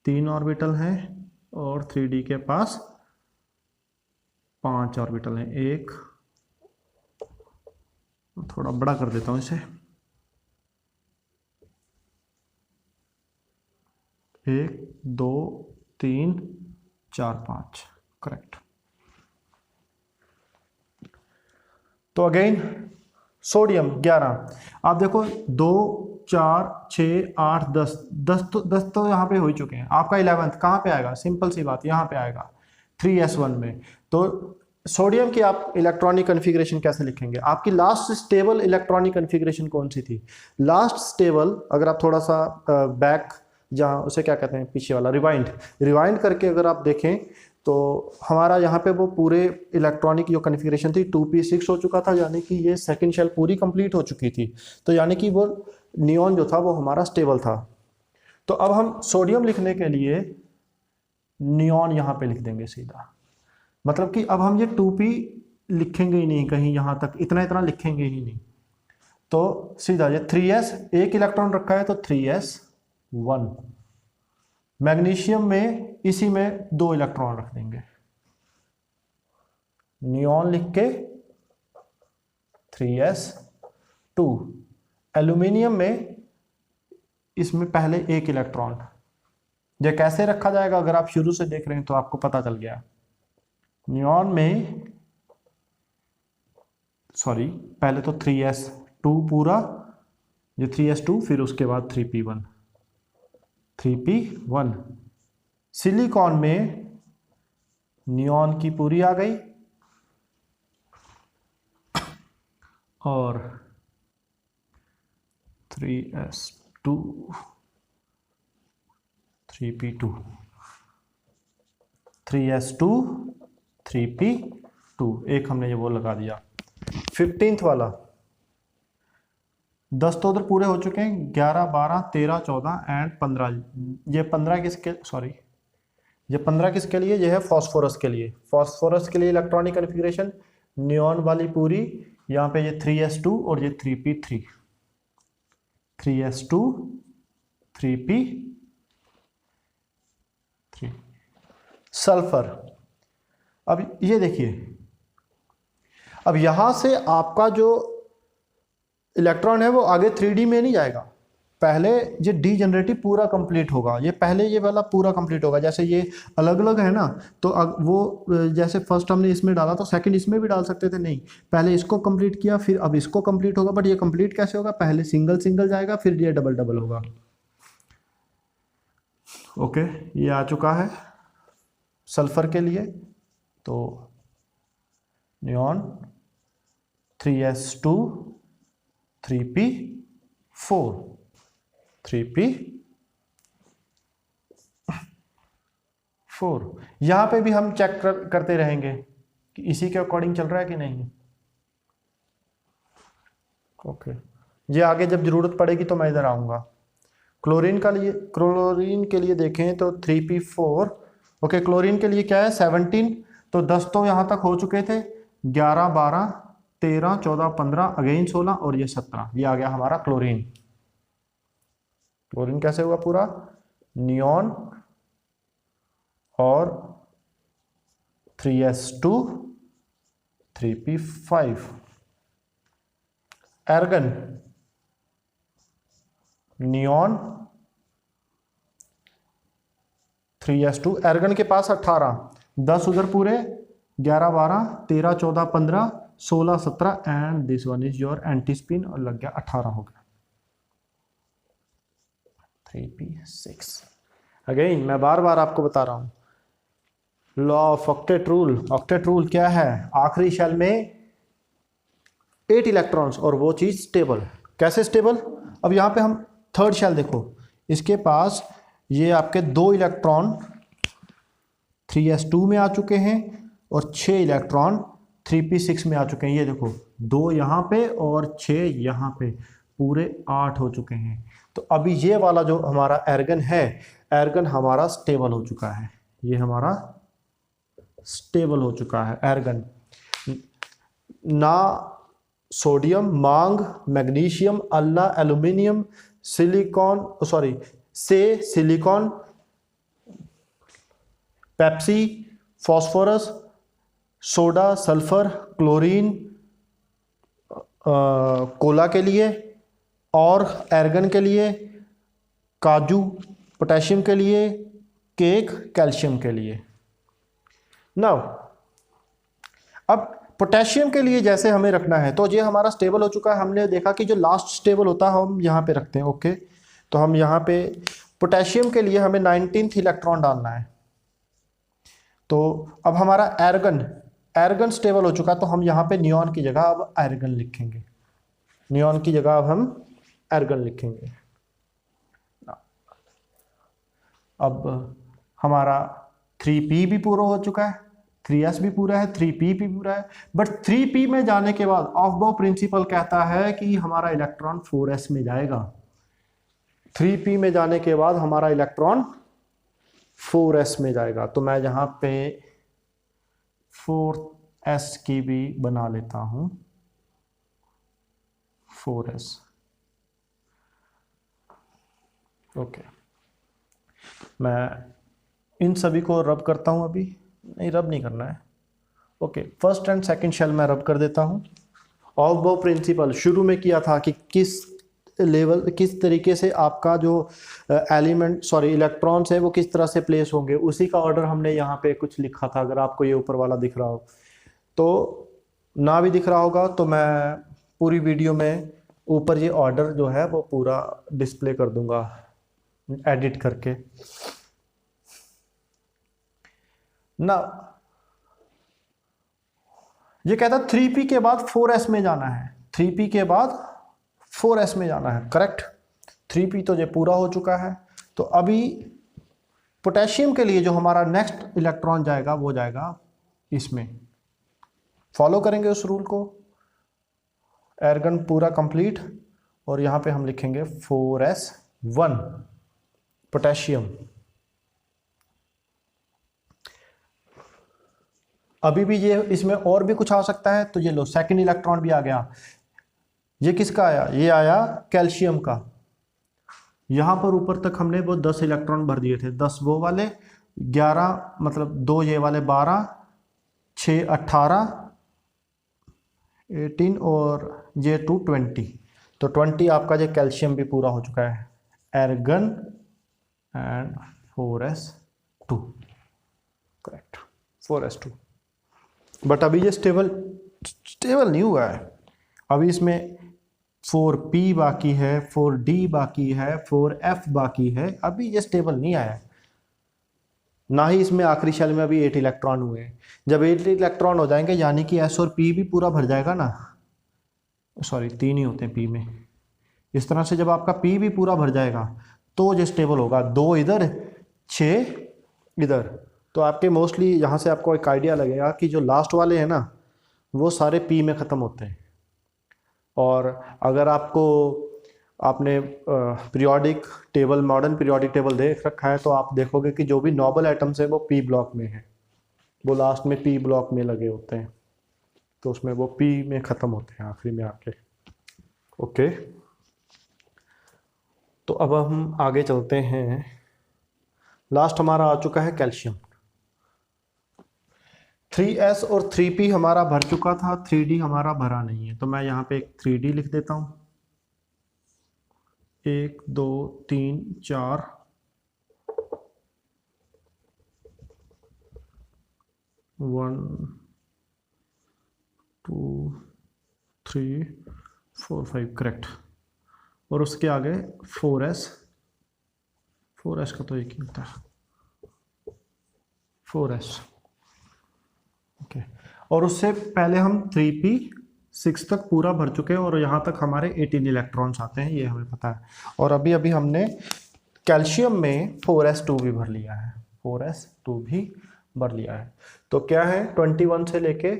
3 ऑर्बिटल हैं और 3d के पास 5 ऑर्बिटल हैं। एक थोड़ा बड़ा कर देता हूं इसे, 1 2 3 4 5 करेक्ट। तो अगेन सोडियम 11, आप देखो 2 4 6 8 10 तो यहाँ पे हो ही चुके हैं। आपका 11th कहाँ पे आएगा, सिंपल सी बात यहाँ पे आएगा 3s1 में। तो सोडियम की आप इलेक्ट्रॉनिक कॉन्फ़िगरेशन कैसे लिखेंगे, आपकी लास्ट स्टेबल इलेक्ट्रॉनिक कॉन्फ़िगरेशन कौन सी थी, लास्ट स्टेबल, अगर आप थोड़ा सा बैक, जहाँ उसे क्या कहते हैं पीछे वाला, रिवाइंड करके अगर आप देखें तो हमारा यहाँ पे वो पूरे इलेक्ट्रॉनिक जो कॉन्फ़िगरेशन थी 2p6 हो चुका था, यानी कि ये सेकंड शेल पूरी कंप्लीट हो चुकी थी। तो यानी कि वो नियॉन जो था वो हमारा स्टेबल था। तो अब हम सोडियम लिखने के लिए नियॉन यहाँ पे लिख देंगे सीधा, मतलब कि अब हम ये 2p लिखेंगे ही नहीं कहीं, यहाँ तक इतना लिखेंगे ही नहीं। तो सीधा ये 3s, एक इलेक्ट्रॉन रखा है तो 3s1। मैग्नीशियम में इसी में 2 इलेक्ट्रॉन रख देंगे, नियॉन लिख के 3s2। एल्यूमिनियम में इसमें पहले 1 इलेक्ट्रॉन। ये कैसे रखा जाएगा, अगर आप शुरू से देख रहे हैं तो आपको पता चल गया। नियॉन में सॉरी पहले तो 3s2 पूरा, ये 3s2 फिर उसके बाद 3p1। 3p1। सिलिकॉन में नियॉन की पूरी आ गई और 3s2 3p2 3s2 3p2 एक हमने ये वो लगा दिया। 15th वाला 10 तो उधर पूरे हो चुके हैं, 11 12 13 14 एंड 15। ये 15 किसके, सॉरी ये 15 किसके लिए, ये है फॉस्फोरस के लिए। फॉस्फोरस के लिए इलेक्ट्रॉनिक कॉन्फ़िगरेशन नियॉन वाली पूरी, यहाँ पे ये 3s2 और ये 3p3, 3s2 3p3। सल्फर, अब ये देखिए, अब यहां से आपका जो इलेक्ट्रॉन है वो आगे 3D में नहीं जाएगा, पहले ये डीजेनरेटिव पूरा कंप्लीट होगा, ये पहले ये वाला पूरा कंप्लीट होगा। जैसे ये अलग अलग है ना, तो वो जैसे फर्स्ट हमने इसमें डाला तो सेकंड इसमें भी डाल सकते थे, नहीं पहले इसको कंप्लीट किया फिर अब इसको कंप्लीट होगा। बट ये कंप्लीट कैसे होगा, पहले सिंगल सिंगल जाएगा फिर ये डबल डबल होगा। ओके, ये आ चुका है सल्फर के लिए। तो नियॉन 3s2 3p4 3p4। यहां पे भी हम चेक करते रहेंगे कि इसी के अकॉर्डिंग चल रहा है कि नहीं। ओके, ये आगे जब जरूरत पड़ेगी तो मैं इधर आऊंगा। क्लोरीन के लिए देखें तो 3p4। ओके, क्लोरीन के लिए क्या है 17, तो 10 तो यहां तक हो चुके थे, 11 12 13 14 15 अगेन 16 और ये 17, ये आ गया हमारा क्लोरीन। क्लोरीन कैसे हुआ पूरा, नियॉन और 3s2 3p5। Argan, neon 3s2, argan के पास 18, 10 उधर पूरे, 11 12 13 14 15 16 17 and this one is your anti spin और लग गया 18 हो गया 3p6। अगेन मैं बार बार आपको बता रहा हूं, law of octet rule. Octet rule क्या है, आखिरी शेल में 8 इलेक्ट्रॉन्स और वो चीज स्टेबल। कैसे स्टेबल, अब यहां पे हम थर्ड शेल देखो, इसके पास ये आपके 2 इलेक्ट्रॉन 3s2 में आ चुके हैं और 6 इलेक्ट्रॉन 3p6 में आ चुके हैं। ये देखो 2 यहाँ पे और 6 यहाँ पे, पूरे 8 हो चुके हैं। तो अभी ये वाला जो हमारा एर्गन है, एर्गन हमारा स्टेबल हो चुका है, ये हमारा स्टेबल हो चुका है एर्गन। ना सोडियम, मांग, मैग्नीशियम, अल्ला, aluminium, silicon, sorry silicon, Pepsi, phosphorus, soda, sulphur, chlorine cola के लिए और एर्गन के लिए, काजू पोटेशियम के लिए, केक कैल्शियम के लिए। नाउ अब पोटेशियम के लिए जैसे हमें रखना है, तो ये हमारा स्टेबल हो चुका है। हमने देखा कि जो लास्ट स्टेबल होता है हम यहाँ पे रखते हैं। ओके, तो हम यहाँ पे पोटेशियम के लिए हमें 19th इलेक्ट्रॉन डालना है। तो अब हमारा एर्गन स्टेबल हो चुका, तो हम यहाँ पे नियॉन की जगह अब एर्गन लिखेंगे, नियॉन की जगह अब हम एर्गन लिखेंगे। अब हमारा 3p भी पूरा हो चुका है, 3s भी पूरा है, 3p भी पूरा है। बट 3p में जाने के बाद ऑफ-बॉ प्रिंसिपल कहता है कि हमारा इलेक्ट्रॉन 4s में जाएगा। 3p में जाने के बाद हमारा इलेक्ट्रॉन 4s में जाएगा। तो मैं यहाँ पे 4s की भी बना लेता हूँ, 4s। ओके, मैं इन सभी को रब करता हूँ, अभी नहीं रब नहीं करना है। Okay, first and second shell मैं रब कर देता हूँ। ऑफ-बॉ प्रिंसिपल शुरू में किया था कि किस तरीके से आपका जो इलेक्ट्रॉन्स है वो किस तरह से प्लेस होंगे, उसी का ऑर्डर हमने यहाँ पे कुछ लिखा था। अगर आपको ये ऊपर वाला दिख रहा हो, तो ना भी दिख रहा होगा तो मैं पूरी वीडियो में ऊपर ये ऑर्डर जो है वो पूरा डिस्प्ले कर दूंगा। एडिट करके ना। ये कहता है 3p के बाद 4s में जाना है, 3p के बाद 4s में जाना है, करेक्ट। 3p तो ये पूरा हो चुका है। तो अभी पोटेशियम के लिए जो हमारा नेक्स्ट इलेक्ट्रॉन जाएगा वो जाएगा इसमें। फॉलो करेंगे उस रूल को। एर्गन पूरा कंप्लीट, और यहां पे हम लिखेंगे 4s1 पोटेशियम। अभी भी ये इसमें और भी कुछ आ सकता है, तो ये लो सेकंड इलेक्ट्रॉन भी आ गया। ये किसका आया? ये आया कैल्शियम का। यहां पर ऊपर तक हमने वो 10 इलेक्ट्रॉन भर दिए थे, 10 वो वाले, 11 मतलब 2 ये वाले 12, 6 18, 18 और ये 2 20। तो 20 आपका ये कैल्शियम भी पूरा हो चुका है। Argan and 4s2, correct, 4s2। But अभी ये स्टेबल नहीं हुआ है। अभी इसमें 4p बाकी है, 4d बाकी है, 4f बाकी है, अभी ये स्टेबल नहीं आया है। ना ही इसमें आखिरी शेल में अभी 8 इलेक्ट्रॉन हुए हैं। जब 8 इलेक्ट्रॉन हो जाएंगे यानी कि s और p भी पूरा भर जाएगा ना, सॉरी 3 ही होते हैं p में। इस तरह से जब आपका p भी पूरा भर जाएगा तो ये स्टेबल होगा। 2 इधर 6 इधर, तो आपके मोस्टली यहाँ से आपको एक आइडिया लगेगा कि जो लास्ट वाले हैं ना वो सारे p में ख़त्म होते हैं। और अगर आपने periodic table, modern periodic table देख रखा है, तो आप देखोगे कि जो भी नोबल एटम्स है वो p ब्लॉक में है, वो लास्ट में p ब्लॉक में लगे होते हैं, तो उसमें वो p में ख़त्म होते हैं आखिरी में आके। ओके, तो अब हम आगे चलते हैं। लास्ट हमारा आ चुका है कैल्शियम। 3s और 3p हमारा भर चुका था, 3d हमारा भरा नहीं है, तो मैं यहाँ पे एक 3d लिख देता हूँ। 1 2 3 4 1 2 3 4 5, करेक्ट। और उसके आगे 4s का तो एक ही होता है 4s, ओके। और उससे पहले हम 3p 6 तक पूरा भर चुके हैं, और यहाँ तक हमारे 18 इलेक्ट्रॉन्स आते हैं, ये हमें पता है। और अभी हमने कैल्शियम में 4s2 भी भर लिया है, 4s2 भी भर लिया है। तो क्या है, 21 से लेके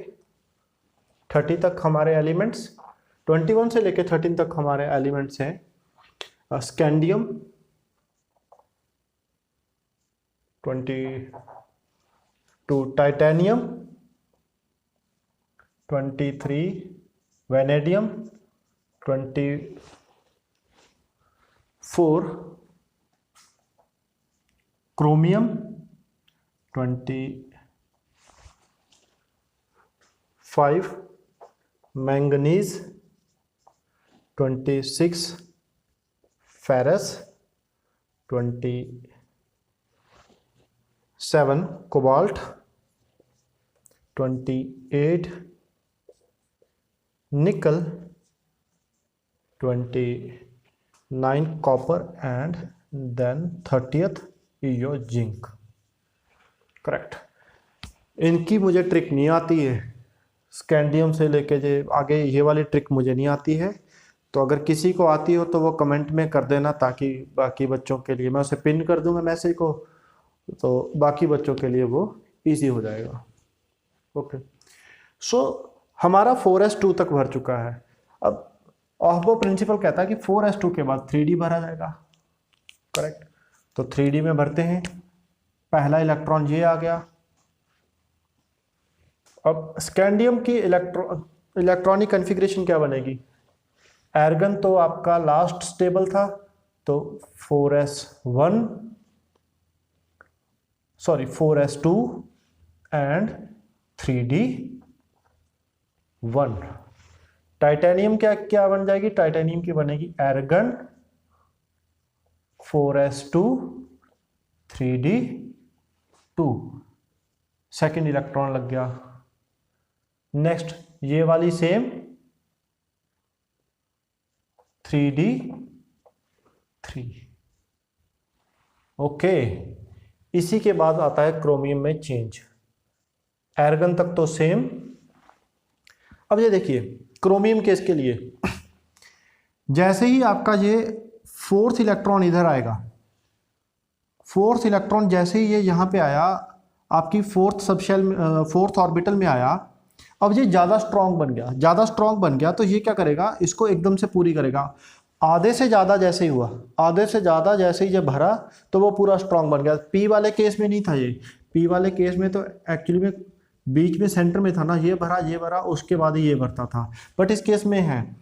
30 तक हमारे एलिमेंट्स, 21 से लेके 13 तक हमारे एलिमेंट्स हैं। Scandium 22, titanium 23, vanadium 24, chromium 25, manganese 26, ferrous 27, cobalt 28, nickel 29, copper and then 30th यो जिंक, करेक्ट। इनकी मुझे ट्रिक नहीं आती है, स्कैंडियम से लेके जे आगे ये वाली ट्रिक मुझे नहीं आती है। तो अगर किसी को आती हो तो वो कमेंट में कर देना, ताकि बाकी बच्चों के लिए, मैं उसे पिन कर दूंगा मैसेज को, तो बाकी बच्चों के लिए वो इजी हो जाएगा। ओके, सो हमारा 4s2 तक भर चुका है। अब ऑहबो प्रिंसिपल कहता है कि 4s2 के बाद 3d भरा जाएगा, करेक्ट। तो 3d में भरते हैं, पहला इलेक्ट्रॉन ये आ गया। अब स्कैंडियम की इलेक्ट्रॉनिक कॉन्फ़िगरेशन क्या बनेगी? एर्गन तो आपका लास्ट स्टेबल था, तो 4s2 एंड 3d1। टाइटेनियम क्या बन जाएगी? टाइटेनियम की बनेगी argan 4s2 3d2, second electron लग गया। नेक्स्ट ये वाली सेम 3d3, ओके, इसी के बाद आता है क्रोमियम में चेंज। एर्गन तक तो सेम। अब ये देखिए क्रोमियम केस के लिए, जैसे ही आपका ये फोर्थ इलेक्ट्रॉन इधर आएगा, फोर्थ इलेक्ट्रॉन जैसे ही ये यहाँ पे आया, आपकी फोर्थ सबशेल, फोर्थ ऑर्बिटल में आया, अब ये ज़्यादा स्ट्रॉन्ग बन गया, ज़्यादा स्ट्रॉन्ग बन गया तो ये क्या करेगा, इसको एकदम से पूरी करेगा। आधे से ज़्यादा जैसे ही हुआ, आधे से ज़्यादा जैसे ही जब भरा तो वो पूरा स्ट्रॉन्ग बन गया। पी वाले केस में नहीं था ये, पी वाले केस में तो एक्चुअली में बीच में सेंटर में था ना, ये भरा उसके बाद ही ये भरता था। बट इस केस में है,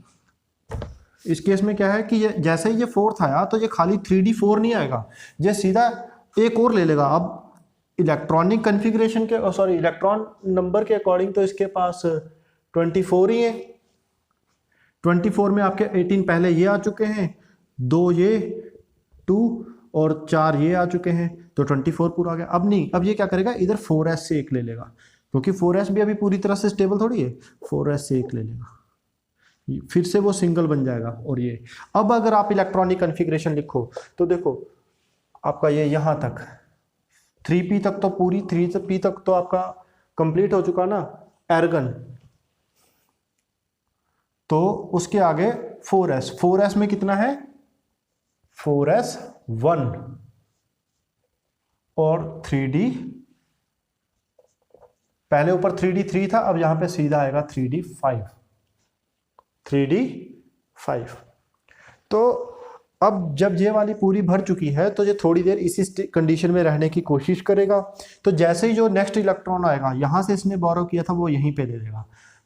इस केस में क्या है कि ये जैसे ही ये फोर्थ आया तो ये खाली 3d4 नहीं आएगा, ये सीधा एक और ले लेगा। अब इलेक्ट्रॉनिक कन्फिग्रेशन के, सॉरी इलेक्ट्रॉन नंबर के अकॉर्डिंग तो इसके पास 24 ही है। 24 में आपके 18 पहले ये आ चुके हैं, 2 ये, 2 और 4 ये आ चुके हैं, तो 24 पूरा आ गया। अब नहीं, अब ये क्या करेगा, इधर 4s से एक ले लेगा, क्योंकि 4s भी अभी पूरी तरह से स्टेबल थोड़ी है, 4s से एक ले लेगा, फिर से वो सिंगल बन जाएगा। और ये अब अगर आप इलेक्ट्रॉनिक कन्फिग्रेशन लिखो तो देखो आपका ये यहाँ तक 3p तक तो पूरी, 3p तक तो आपका कंप्लीट हो चुका ना एर्गन, तो उसके आगे 4s, 4s में कितना है 4s1 और 3d, पहले ऊपर 3d3 था, अब यहां पे सीधा आएगा 3d5, 3d5। तो अब जब ये वाली पूरी भर चुकी है तो ये थोड़ी देर इसी कंडीशन में रहने की कोशिश करेगा। तो जैसे ही जो नेक्स्ट इलेक्ट्रॉन आएगा, यहाँ से इसने बोरो किया था वो यहीं पे दे देगा,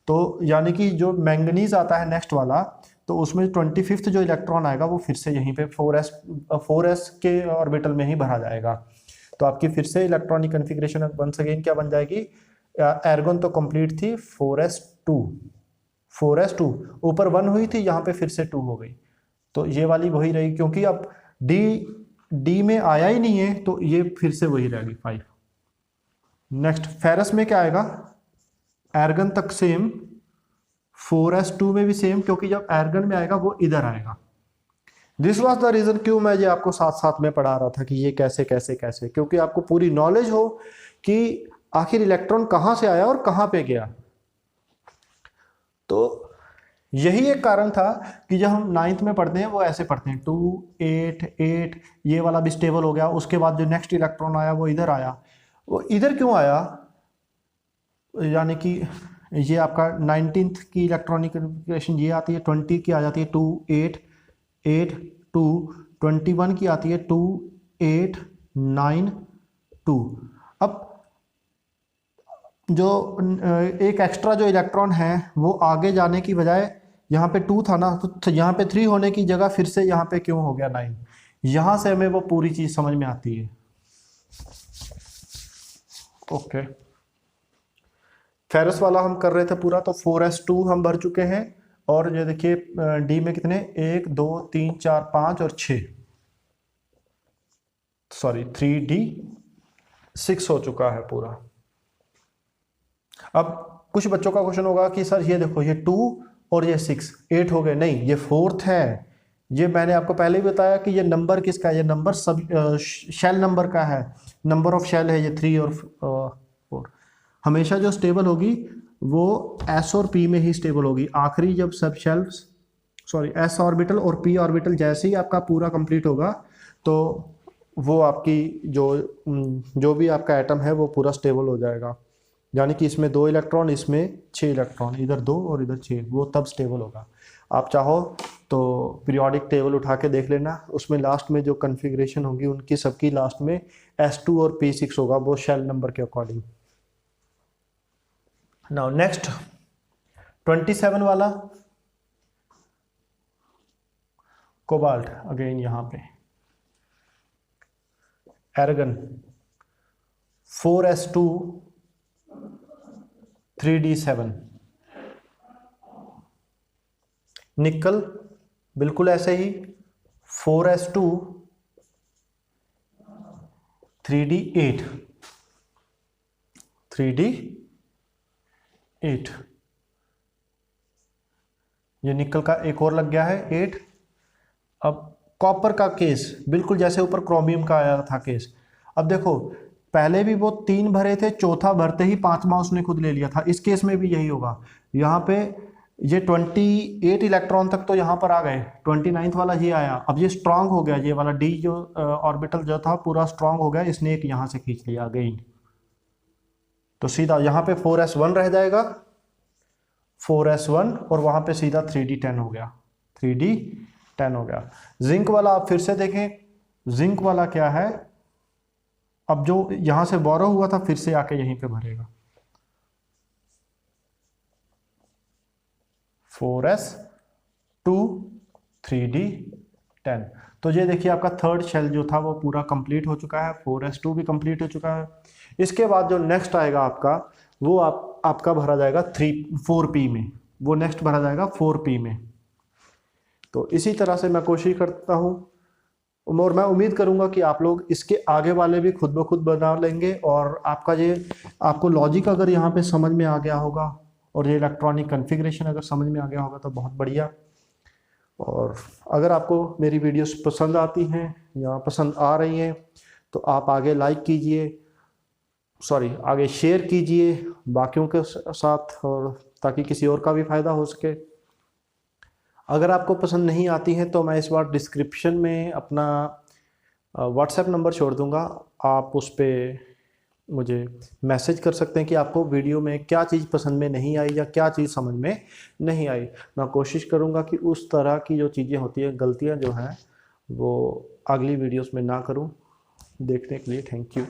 तो यानी कि जो मैंगनीज आता है नेक्स्ट वाला, तो उसमें 25th जो इलेक्ट्रॉन आएगा वो फिर से यहीं पे 4s के ऑर्बिटल में ही भरा जाएगा। तो आपकी फिर से इलेक्ट्रॉनिक कन्फिग्रेशन वंस अगेन क्या बन जाएगी, एर्गन तो कंप्लीट थी, 4s2, 4s2 ऊपर 1 हुई थी, यहाँ पे फिर से 2 हो गई, तो ये वाली वही रही, क्योंकि अब डी में आया ही नहीं है तो ये फिर से वही रहेगी 5। नेक्स्ट फेरस में क्या आएगा, एर्गन तक सेम, 4s2 में भी सेम, क्योंकि जब एर्गन में आएगा वो इधर आएगा। दिस वॉज द रीजन क्यों मैं ये आपको साथ साथ में पढ़ा रहा था कि ये कैसे कैसे कैसे, क्योंकि आपको पूरी नॉलेज हो कि आखिर इलेक्ट्रॉन कहां से आया और कहां पे गया। तो यही एक कारण था कि जब हम 9th में पढ़ते हैं वो ऐसे पढ़ते हैं 2 8 8, ये वाला भी स्टेबल हो गया, उसके बाद जो नेक्स्ट इलेक्ट्रॉन आया वो इधर आया। वो इधर क्यों आया, यानी कि ये आपका 19th की इलेक्ट्रॉनिक कन्फिग्रेशन ये आती है, 20 की आ जाती है 2 8 8 2, 21 की आती है 2 8 9 2। अब जो एक एक्स्ट्रा जो इलेक्ट्रॉन है वो आगे जाने की बजाय, यहाँ पे 2 था ना, तो यहाँ पे 3 होने की जगह फिर से यहाँ पे क्यों हो गया 9, यहाँ से हमें वो पूरी चीज समझ में आती है। ओके, फेरस वाला हम कर रहे थे पूरा, तो 4s2 हम भर चुके हैं, और ये देखिए डी में कितने, 1 2 3 4 5 और 6, सॉरी 3d6 हो चुका है पूरा। अब कुछ बच्चों का क्वेश्चन होगा कि सर ये देखो ये 2 और ये 6, 8 हो गए, नहीं ये 4th है। ये मैंने आपको पहले ही बताया कि ये नंबर किसका है, ये नंबर सब शेल नंबर का है, नंबर ऑफ शेल है ये 3 और 4। हमेशा जो स्टेबल होगी वो s और p में ही स्टेबल होगी। आखिरी जब सब शेल्स, सॉरी s ऑर्बिटल और p ऑर्बिटल जैसे ही आपका पूरा कंप्लीट होगा तो वो आपकी जो भी आपका एटम है वो पूरा स्टेबल हो जाएगा। यानी कि इसमें 2 इलेक्ट्रॉन, इसमें 6 इलेक्ट्रॉन, इधर 2 और इधर 6, वो तब स्टेबल होगा। आप चाहो तो पीरियोडिक टेबल उठा के देख लेना, उसमें लास्ट में जो कन्फिग्रेशन होगी उनकी सबकी लास्ट में s2 और p6 होगा, वो शेल नंबर के अकॉर्डिंग। नाउ नेक्स्ट 27 वाला कोबाल्ट, अगेन यहां पे एर्गन 4s2 3d7, निकल बिल्कुल ऐसे ही 4s2 3d8, 3d8, ये निकल का एक और लग गया है 8। अब कॉपर का केस, बिल्कुल जैसे ऊपर क्रोमियम का आया था केस। अब देखो पहले भी वो 3 भरे थे, चौथा भरते ही 5वां उसने खुद ले लिया था। इस केस में भी यही होगा। यहाँ पे ये 28 इलेक्ट्रॉन तक तो यहाँ पर आ गए, 29th वाला ये आया। अब ये स्ट्रांग हो गया, ये वाला डी जो ऑर्बिटल जो था पूरा स्ट्रांग हो गया, इसने एक यहाँ से खींच लिया अगेन। तो सीधा यहाँ पे 4s1 रह जाएगा, 4s1, और वहाँ पे सीधा 3d10 हो गया, 3d10 हो गया। जिंक वाला आप फिर से देखें, जिंक वाला क्या है, अब जो यहाँ से बोरो हुआ था फिर से आके यहीं पे भरेगा, 4s2 3d10। तो ये देखिए आपका थर्ड शेल जो था वो पूरा कंप्लीट हो चुका है, 4s2 भी कंप्लीट हो चुका है। इसके बाद जो नेक्स्ट आएगा आपका वो आपका भरा जाएगा 4p में, वो नेक्स्ट भरा जाएगा 4p में। तो इसी तरह से मैं कोशिश करता हूँ और मैं उम्मीद करूंगा कि आप लोग इसके आगे वाले भी खुद ब खुद बना लेंगे। और आपका ये आपको लॉजिक अगर यहाँ पे समझ में आ गया होगा और ये इलेक्ट्रॉनिक कॉन्फ़िगरेशन अगर समझ में आ गया होगा तो बहुत बढ़िया। और अगर आपको मेरी वीडियोस पसंद आती हैं या पसंद आ रही हैं तो आप आगे लाइक कीजिए, आगे शेयर कीजिए बाकियों के साथ, और ताकि किसी और का भी फ़ायदा हो सके। अगर आपको पसंद नहीं आती है तो मैं इस बार डिस्क्रिप्शन में अपना व्हाट्सएप नंबर छोड़ दूंगा, आप उस पर मुझे मैसेज कर सकते हैं कि आपको वीडियो में क्या चीज़ पसंद में नहीं आई या क्या चीज़ समझ में नहीं आई। मैं कोशिश करूंगा कि उस तरह की जो चीज़ें होती हैं, गलतियां जो हैं, वो अगली वीडियोस में ना करूं। देखने के लिए थैंक यू।